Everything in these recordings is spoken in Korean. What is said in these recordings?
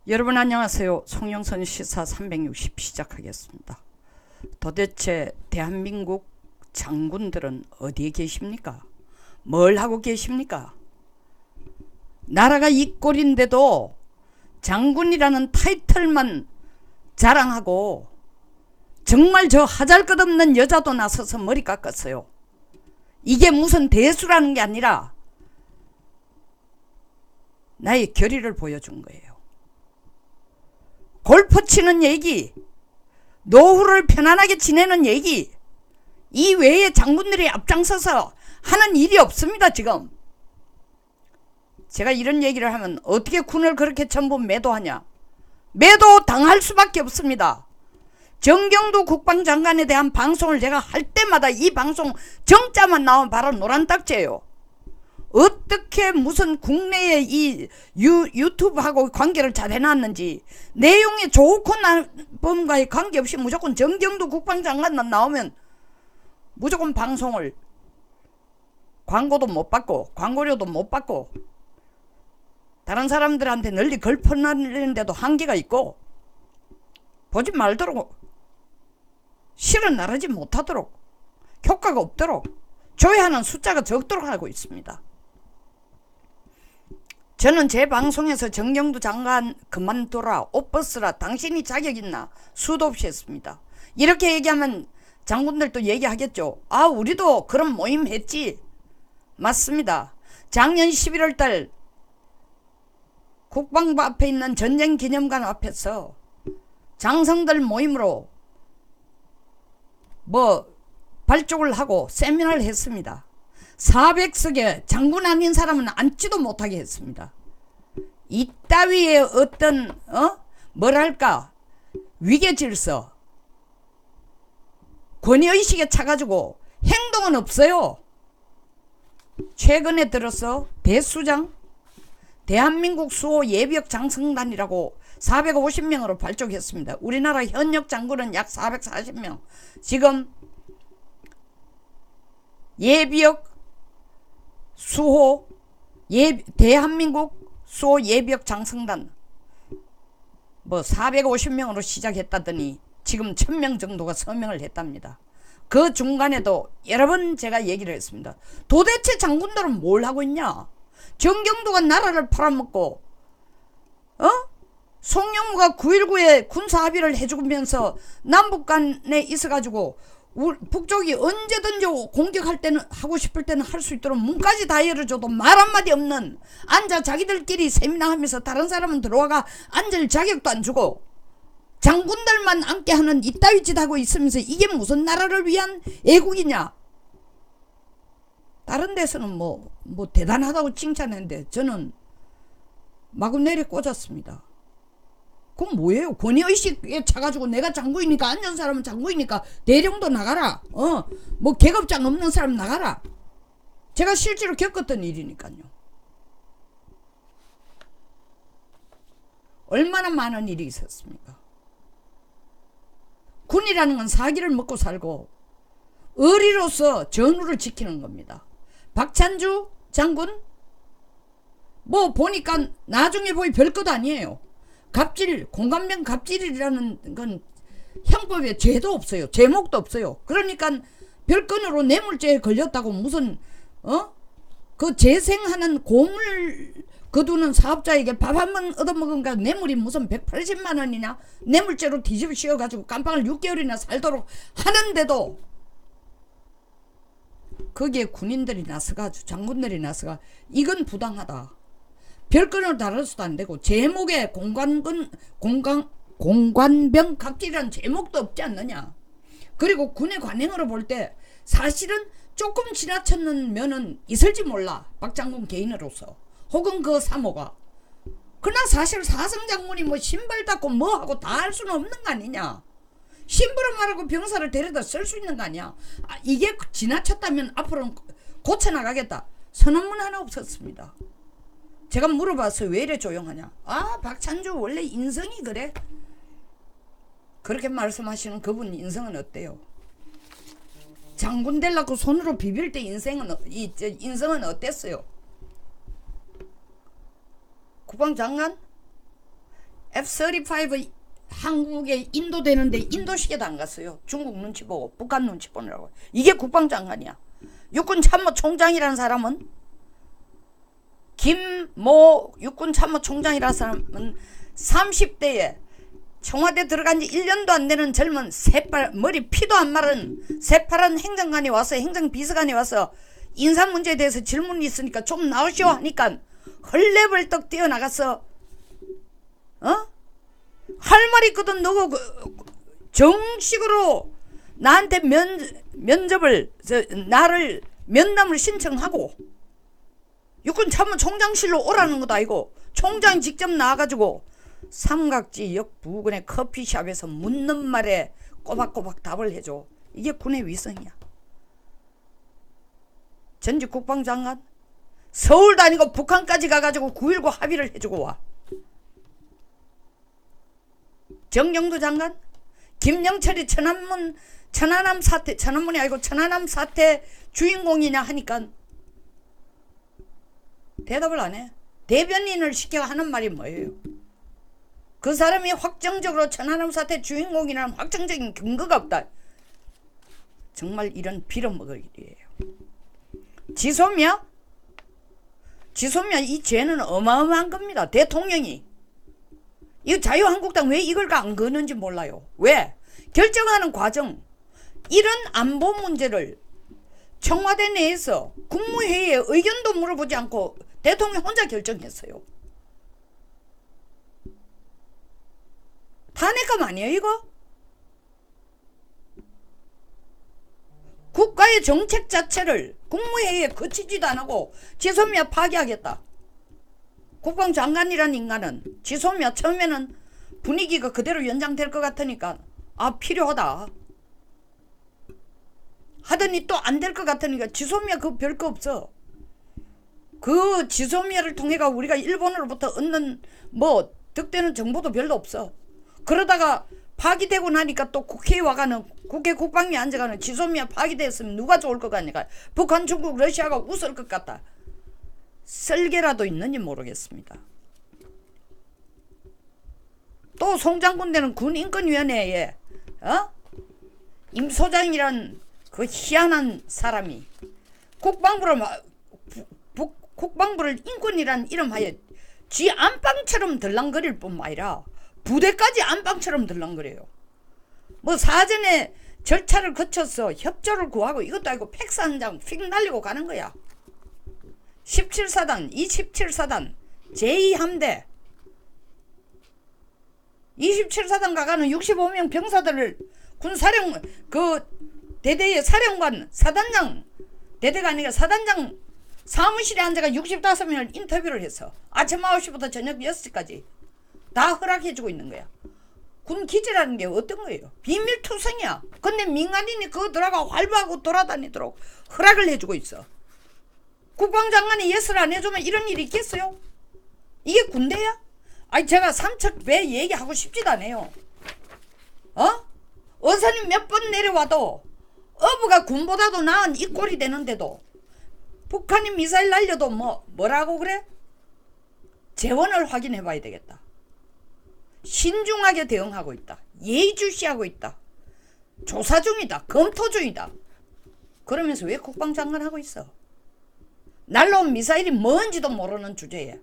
여러분 안녕하세요. 송영선 시사 360 시작하겠습니다. 도대체 대한민국 장군들은 어디에 계십니까? 뭘 하고 계십니까? 나라가 이 꼴인데도 장군이라는 타이틀만 자랑하고 정말 저 하잘것없는 여자도 나서서 머리 깎았어요. 이게 무슨 대수라는 게 아니라 나의 결의를 보여준 거예요. 골프 치는 얘기, 노후를 편안하게 지내는 얘기, 이 외에 장군들이 앞장서서 하는 일이 없습니다. 지금 제가 이런 얘기를 하면 어떻게 군을 그렇게 전부 매도하냐? 매도 당할 수밖에 없습니다. 정경두 국방장관에 대한 방송을 제가 할 때마다 이 방송 정자만 나오면 바로 노란 딱지예요. 어떻게 무슨 국내에 이 유튜브하고 관계를 잘 해놨는지, 내용이 좋고 나쁨과의 관계없이 무조건 정경두 국방장관만 나오면 무조건 방송을, 광고도 못 받고 광고료도 못 받고 다른 사람들한테 널리 걸퍼내는데도 한계가 있고, 보지 말도록, 실은 나르지 못하도록, 효과가 없도록, 조회하는 숫자가 적도록 하고 있습니다. 저는 제 방송에서 정경두 장관 그만둬라, 옷 벗으라, 당신이 자격 있나 수도 없이 했습니다. 이렇게 얘기하면 장군들도 얘기하겠죠. 아, 우리도 그런 모임 했지. 맞습니다. 작년 11월달 국방부 앞에 있는 전쟁기념관 앞에서 장성들 모임으로 발족을 하고 세미나를 했습니다. 400석에 장군 아닌 사람은 앉지도 못하게 했습니다. 이따위의 어떤 뭐랄까 위계질서, 권위의식에 차가지고 행동은 없어요. 최근에 들어서 배수장, 대한민국 수호 예비역 장성단이라고 450명으로 발족했습니다. 우리나라 현역 장군은 약 440명. 지금 예비역 수호 대한민국 수호 예비역 장성단 450명으로 시작했다더니 지금 1000명 정도가 서명을 했답니다. 그 중간에도 여러 번 제가 얘기를 했습니다. 도대체 장군들은 뭘 하고 있냐? 정경두가 나라를 팔아먹고 송영무가 9.19에 군사합의를 해주면서 남북 간에 있어가지고 북쪽이 언제든지 공격할 때는, 하고 싶을 때는 할 수 있도록 문까지 다 열어줘도 말 한마디 없는, 앉아 자기들끼리 세미나하면서 다른 사람은 들어와가 앉을 자격도 안 주고 장군들만 앉게 하는 이따위 짓 하고 있으면서 이게 무슨 나라를 위한 애국이냐? 다른 데서는 뭐 대단하다고 칭찬했는데 저는 마구내리 꽂았습니다. 그건 뭐예요? 권위의식에 차가지고 내가 장군이니까, 앉은 사람은 장군이니까 대령도 나가라. 계급장 없는 사람 나가라. 제가 실제로 겪었던 일이니까요. 얼마나 많은 일이 있었습니까? 군이라는 건 사기를 먹고 살고 의리로서 전우를 지키는 겁니다. 박찬주 장군 보니까 나중에 보니 별것 아니에요. 갑질, 공감병 갑질이라는 건 형법에 죄도 없어요. 제목도 없어요. 그러니까 별건으로 뇌물죄에 걸렸다고 무슨 그 재생하는 고물 거두는 사업자에게 밥 한 번 얻어먹은가 뇌물이 무슨 180만 원이냐 뇌물죄로 뒤집어 씌워가지고 깜빵을 6개월이나 살도록 하는데도 거기에 군인들이 나서가지고 장군들이 나서가 이건 부당하다. 별건으로 다뤄서도 안 되고 제목에 공관병 갑질이라는 제목도 없지 않느냐. 그리고 군의 관행으로 볼 때 사실은 조금 지나쳤는 면은 있을지 몰라. 박 장군 개인으로서 혹은 그 사모가. 그러나 사실 사성장군이 신발 닦고 하고 다 할 수는 없는 거 아니냐. 심부름 말하고 병사를 데려다 쓸 수 있는 거 아니야. 이게 지나쳤다면 앞으로는 고쳐나가겠다. 선언문 하나 없었습니다. 제가 물어봤어요. 왜 이래 조용하냐. 박찬주 원래 인성이 그래? 그렇게 말씀하시는 그분 인성은 어때요? 장군 되려고 손으로 비빌 때 인성은 어땠어요? 국방장관? F-35 한국에 인도되는데 인도시계도 안 갔어요. 중국 눈치 보고 북한 눈치 보느라고. 이게 국방장관이야. 육군참모총장이라는 사람은 김모 육군참모총장이라는 사람은 30대에 청와대 들어간 지 1년도 안 되는 젊은 머리 피도 안 마른 새파란 행정관이 와서 행정비서관이 와서 인사 문제에 대해서 질문이 있으니까 좀 나오시오 하니까 헐레벌떡 뛰어나가서 할 말이 있거든. 너가 정식으로 나한테 나를 면담을 신청하고 육군참모총장실로 오라는 것도 아니고 총장이 직접 나와가지고 삼각지역 부근의 커피숍에서 묻는 말에 꼬박꼬박 답을 해줘. 이게 군의 위성이야. 전직 국방장관 서울 다니고 북한까지 가가지고 9.19 합의를 해주고 와. 정경두 장관 김영철이 천안함이 아니고 천안함 사태 주인공이냐 하니까 대답을 안 해. 대변인을 시켜 하는 말이 뭐예요? 그 사람이 확정적으로 천안함 사태 주인공이라는 확정적인 근거가 없다. 정말 이런 빌어먹을 일이에요. 지소미아 이 죄는 어마어마한 겁니다. 대통령이 이 자유한국당 왜 이걸 안 거는지 몰라요. 왜? 결정하는 과정 이런 안보 문제를 청와대 내에서 국무회의에 의견도 물어보지 않고 대통령 혼자 결정했어요. 탄핵감 아니에요 이거? 국가의 정책 자체를 국무회의에 거치지도 안 하고 지소미아 파기하겠다. 국방장관이라는 인간은 지소미아 처음에는 분위기가 그대로 연장될 것 같으니까 필요하다 하더니 또 안 될 것 같으니까 지소미아 그거 별거 없어. 그 지소미아를 통해가 우리가 일본으로부터 얻는 득되는 정보도 별로 없어. 그러다가 파기되고 나니까 또 국회에 와가는 국회 국방위에 앉아가는 지소미아 파기됐으면 누가 좋을 것 같니까 북한 중국 러시아가 웃을 것 같다. 썰개라도 있는지 모르겠습니다. 또 송장군대는 군인권위원회에 임 소장이란 그 희한한 사람이 국방부를 인권이란 이름하에 쥐 안방처럼 들랑거릴 뿐만 아니라 부대까지 안방처럼 들랑거려요. 사전에 절차를 거쳐서 협조를 구하고 이것도 아니고 팩스 한 장 휙 날리고 가는 거야. 17사단 27사단 제2함대 27사단 가가는 65명 병사들을 군사령 대대의 사령관 사단장 대대가 아니라 사단장 사무실에 앉아가 65명을 인터뷰를 해서 아침 9시부터 저녁 6시까지 다 허락해주고 있는 거야. 군 기지라는 게 어떤 거예요? 비밀투성이야. 근데 민간인이 그거 들어가 활보하고 돌아다니도록 허락을 해주고 있어. 국방장관이 예스를 안 해주면 이런 일이 있겠어요? 이게 군대야? 제가 삼척배 얘기하고 싶지도 않아요. 어선이 몇 번 내려와도 어부가 군보다도 나은 이 꼴이 되는데도 북한이 미사일 날려도 뭐라고 그래? 재원을 확인해 봐야 되겠다. 신중하게 대응하고 있다. 예의주시하고 있다. 조사 중이다. 검토 중이다. 그러면서 왜 국방장관 하고 있어? 날라온 미사일이 뭔지도 모르는 주제에.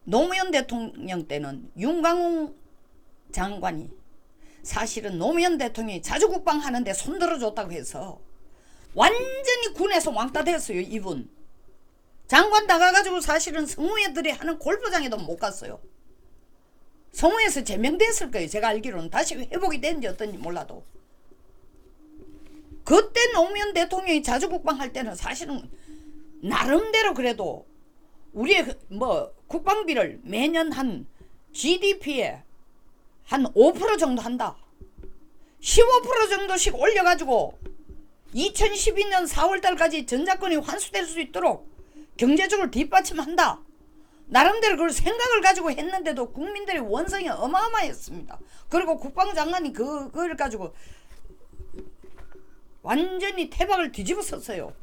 노무현 대통령 때는 윤광웅 장관이 사실은 노무현 대통령이 자주국방 하는데 손들어줬다고 해서 완전히 군에서 왕따 됐어요. 이분 장관 나가가지고 사실은 성우애들이 하는 골프장에도 못 갔어요. 성우에서 제명됐을 거예요. 제가 알기로는 다시 회복이 된지 어떤지 몰라도. 그때 노무현 대통령이 자주국방 할 때는 사실은 나름대로 그래도 우리의 국방비를 매년 한 GDP에 한 5% 정도 한다. 15% 정도씩 올려가지고 2012년 4월달까지 전작권이 환수될 수 있도록 경제적으로 뒷받침한다. 나름대로 그걸 생각을 가지고 했는데도 국민들의 원성이 어마어마했습니다. 그리고 국방장관이 그걸 가지고 완전히 태박을 뒤집어 썼어요.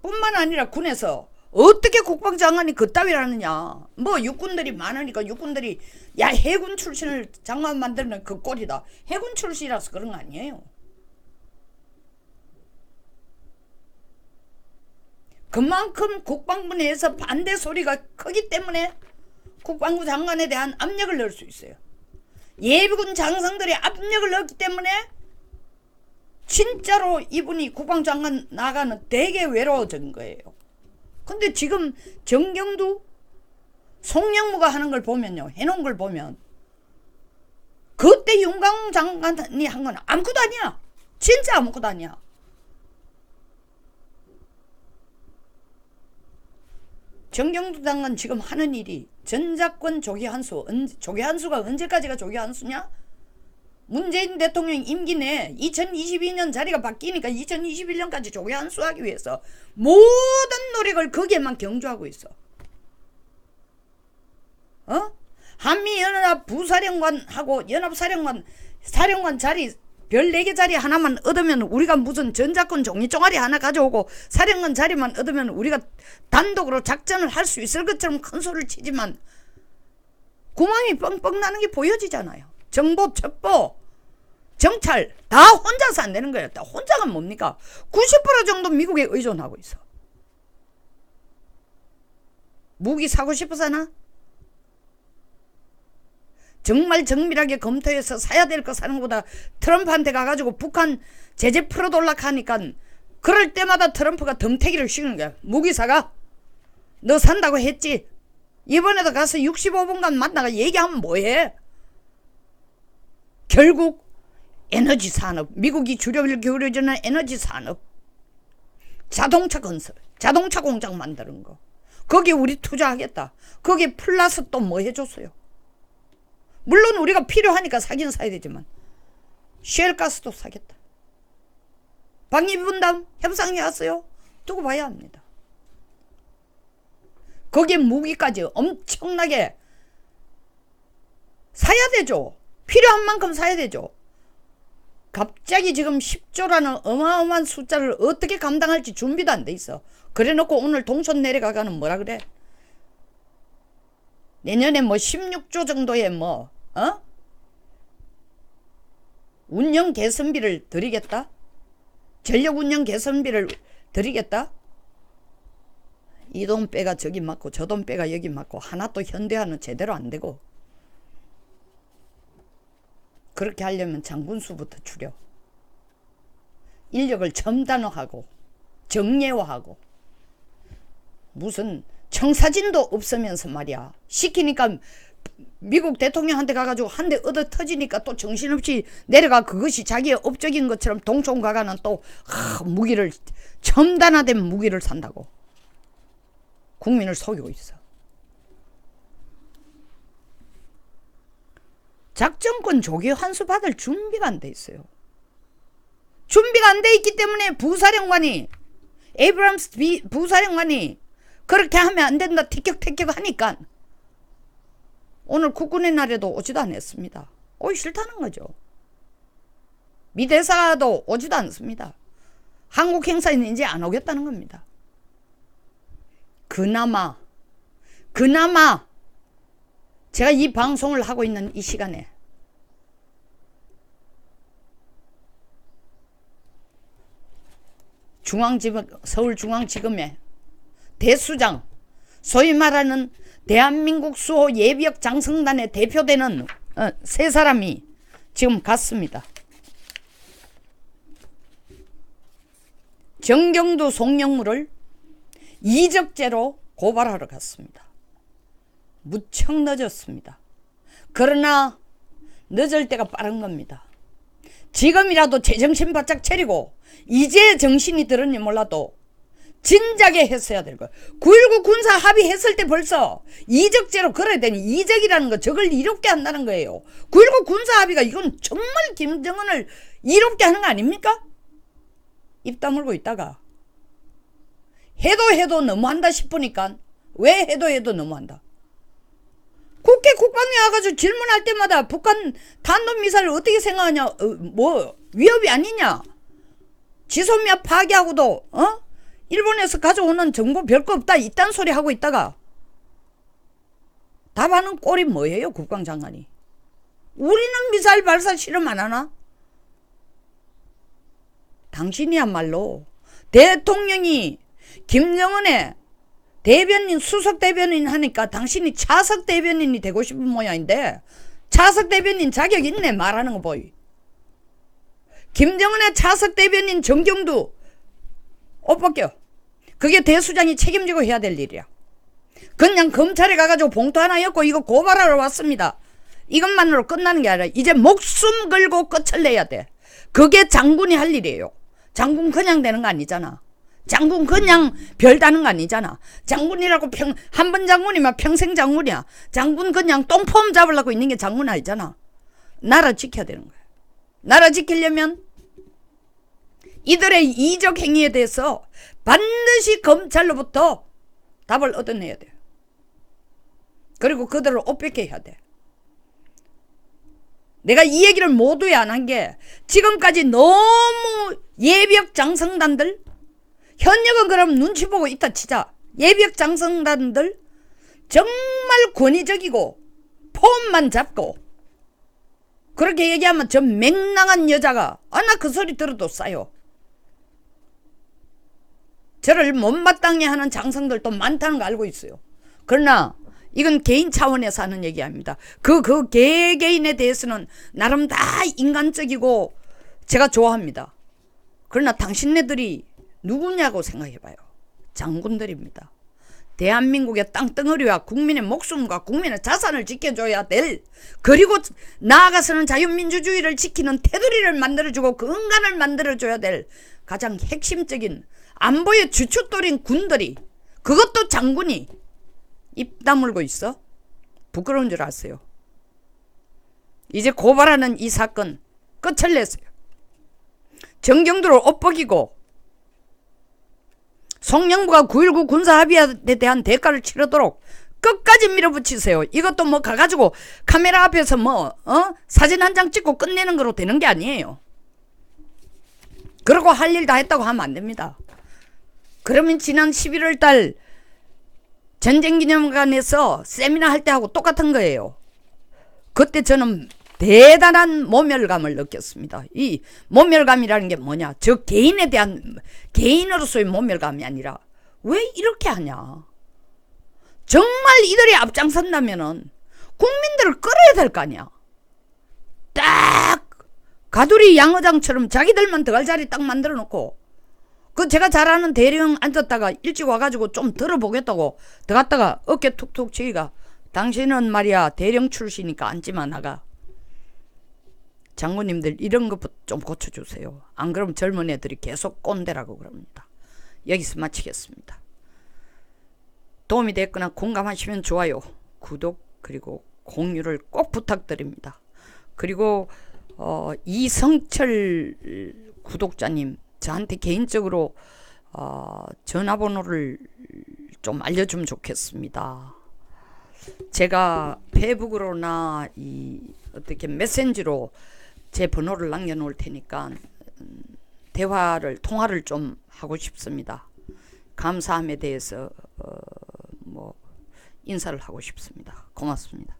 뿐만 아니라 군에서 어떻게 국방장관이 그따위를 하느냐. 뭐 육군들이 많으니까 육군들이 야 해군 출신을 장관 만들면 그 꼴이다. 해군 출신이라서 그런 거 아니에요. 그만큼 국방부 내에서 반대 소리가 크기 때문에 국방부 장관에 대한 압력을 넣을 수 있어요. 예비군 장성들이 압력을 넣기 때문에 진짜로 이분이 국방장관 나가는 되게 외로워진 거예요. 근데 지금 정경두 송영무가 하는 걸 보면요, 해놓은 걸 보면 그때 윤광 장관이 한 건 아무것도 아니야. 진짜 아무것도 아니야. 정경두 장관 지금 하는 일이 전작권 조기환수, 조기환수가 언제까지가 조기환수냐? 문재인 대통령 임기 내 2022년 자리가 바뀌니까 2021년까지 조기환수하기 위해서 모든 노력을 거기에만 경주하고 있어. 한미연합 부사령관하고 연합사령관 자리 별 4개 자리 하나만 얻으면 우리가 무슨 전작권 종이종아리 하나 가져오고 사령관 자리만 얻으면 우리가 단독으로 작전을 할 수 있을 것처럼 큰 소리를 치지만 구멍이 뻥뻥 나는 게 보여지잖아요. 정보, 첩보, 정찰 다 혼자서 안 되는 거예요. 다 혼자가 뭡니까? 90% 정도 미국에 의존하고 있어. 무기 사고 싶어서나? 정말 정밀하게 검토해서 사야 될 거 사는 것보다 트럼프한테 가가지고 북한 제재 풀어달라 하니까 그럴 때마다 트럼프가 덤태기를 씌우는 거야. 무기 사가? 너 산다고 했지? 이번에도 가서 65분간 만나가 얘기하면 뭐해? 결국 에너지 산업, 미국이 주력을 기울여주는 에너지 산업, 자동차 건설, 자동차 공장 만드는 거, 거기에 우리 투자하겠다. 거기에 플러스 또 뭐 해줬어요? 물론 우리가 필요하니까 사긴 사야 되지만 쉘가스도 사겠다. 방위분담 협상이 왔어요. 두고 봐야 합니다. 거기에 무기까지 엄청나게 사야 되죠. 필요한 만큼 사야 되죠. 갑자기 지금 10조라는 어마어마한 숫자를 어떻게 감당할지 준비도 안 돼 있어. 그래 놓고 오늘 동선 내려가가는 뭐라 그래? 내년에 뭐 16조 정도의 운영 개선비를 드리겠다? 전력 운영 개선비를 드리겠다? 이 돈 빼가 저기 맞고 저 돈 빼가 여기 맞고 하나 또 현대화는 제대로 안 되고. 그렇게 하려면 장군수부터 줄여. 인력을 첨단화하고 정예화하고 무슨 청사진도 없으면서 말이야. 시키니까 미국 대통령한테 가가지고 한 대 얻어 터지니까 또 정신없이 내려가 그것이 자기의 업적인 것처럼 동총 가가는 또 무기를 첨단화된 무기를 산다고 국민을 속이고 있어. 작전권 조기 환수 받을 준비가 안 돼 있어요. 준비가 안 돼 있기 때문에 부사령관이 에이브람스 부사령관이 그렇게 하면 안 된다 티격태격 하니까 오늘 국군의 날에도 오지도 않았습니다. 오기 싫다는 거죠. 미 대사도 오지도 않습니다. 한국 행사에는 이제 안 오겠다는 겁니다. 그나마 제가 이 방송을 하고 있는 이 시간에 서울중앙지검의 대수장, 소위 말하는 대한민국 수호 예비역 장성단에 대표되는 세 사람이 지금 갔습니다. 정경두 송영무를 이적죄로 고발하러 갔습니다. 무척 늦었습니다. 그러나 늦을 때가 빠른 겁니다. 지금이라도 제정신 바짝 차리고 이제 정신이 들었니 몰라도 진작에 했어야 될 거야. 9.19 군사 합의했을 때 벌써 이적죄로 걸어야 되니 이적이라는 거 저걸 이롭게 한다는 거예요. 9.19 군사 합의가 이건 정말 김정은을 이롭게 하는 거 아닙니까? 입 다물고 있다가 해도 너무한다 싶으니까 왜 해도 너무한다. 국회 국방위 와가지고 질문할 때마다 북한 탄도미사일을 어떻게 생각하냐, 뭐 위협이 아니냐, 지소미아 파괴하고도 일본에서 가져오는 정보 별거 없다 이딴 소리 하고 있다가 답하는 꼴이 뭐예요? 국방장관이. 우리는 미사일 발사 실험 안 하나? 당신이야말로 대통령이 김정은의 대변인 수석 대변인 하니까 당신이 차석 대변인이 되고 싶은 모양인데 차석 대변인 자격 있네 말하는 거 보이. 김정은의 차석 대변인 정경두 옷 벗겨. 그게 대수장이 책임지고 해야 될 일이야. 그냥 검찰에 가가지고 봉투 하나 엮고 이거 고발하러 왔습니다. 이것만으로 끝나는 게 아니라 이제 목숨 걸고 끝을 내야 돼. 그게 장군이 할 일이에요. 장군 그냥 되는 거 아니잖아. 장군 그냥 별다는 거 아니잖아. 장군이라고 한 번 장군이면 평생 장군이야. 장군 그냥 똥폼 잡으려고 있는 게 장군 아니잖아. 나라 지켜야 되는 거야. 나라 지키려면 이들의 이적 행위에 대해서 반드시 검찰로부터 답을 얻어내야 돼요. 그리고 그들을 옷 벗게 해야 돼. 내가 이 얘기를 모두에 안 한 게 지금까지 너무 예비역 장성단들 현역은 그럼 눈치 보고 있다 치자. 예비역 장성단들 정말 권위적이고 폼만 잡고 그렇게 얘기하면 저 맹랑한 여자가 나 그 소리 들어도 싸요. 저를 못마땅해 하는 장성들도 많다는 거 알고 있어요. 그러나 이건 개인 차원에서 하는 얘기 아닙니다. 그 개개인에 대해서는 나름 다 인간적이고 제가 좋아합니다. 그러나 당신네들이 누구냐고 생각해봐요. 장군들입니다. 대한민국의 땅덩어리와 국민의 목숨과 국민의 자산을 지켜줘야 될, 그리고 나아가서는 자유민주주의를 지키는 테두리를 만들어주고 근간을 만들어줘야 될 가장 핵심적인 안보의 주춧돌인 군들이, 그것도 장군이 입 다물고 있어? 부끄러운 줄 아세요? 이제 고발하는 이 사건 끝을 냈어요. 정경두를 옷벗기고 송영무가 9.19 군사합의에 대한 대가를 치르도록 끝까지 밀어붙이세요. 이것도 뭐 가가지고 카메라 앞에서 사진 한 장 찍고 끝내는 거로 되는 게 아니에요. 그러고 할 일 다 했다고 하면 안 됩니다. 그러면 지난 11월 달 전쟁기념관에서 세미나 할 때하고 똑같은 거예요. 그때 저는 대단한 모멸감을 느꼈습니다. 이 모멸감이라는 게 뭐냐? 저 개인에 대한, 개인으로서의 모멸감이 아니라 왜 이렇게 하냐? 정말 이들이 앞장선다면은 국민들을 끌어야 될 거 아니야? 딱 가두리 양어장처럼 자기들만 들어갈 자리 딱 만들어 놓고, 그 제가 잘 아는 대령 앉았다가 일찍 와가지고 좀 들어보겠다고 들어갔다가 어깨 툭툭 치기가, 당신은 말이야 대령 출시니까 앉지마 나가. 장군님들 이런 것부터 좀 고쳐주세요. 안 그러면 젊은 애들이 계속 꼰대라고 그럽니다. 여기서 마치겠습니다. 도움이 됐거나 공감하시면 좋아요, 구독 그리고 공유를 꼭 부탁드립니다. 그리고 이성철 구독자님, 저한테 개인적으로 전화번호를 좀 알려주면 좋겠습니다. 제가 페이북으로나 어떻게 메신저로 제 번호를 남겨놓을 테니까 통화를 좀 하고 싶습니다. 감사함에 대해서 인사를 하고 싶습니다. 고맙습니다.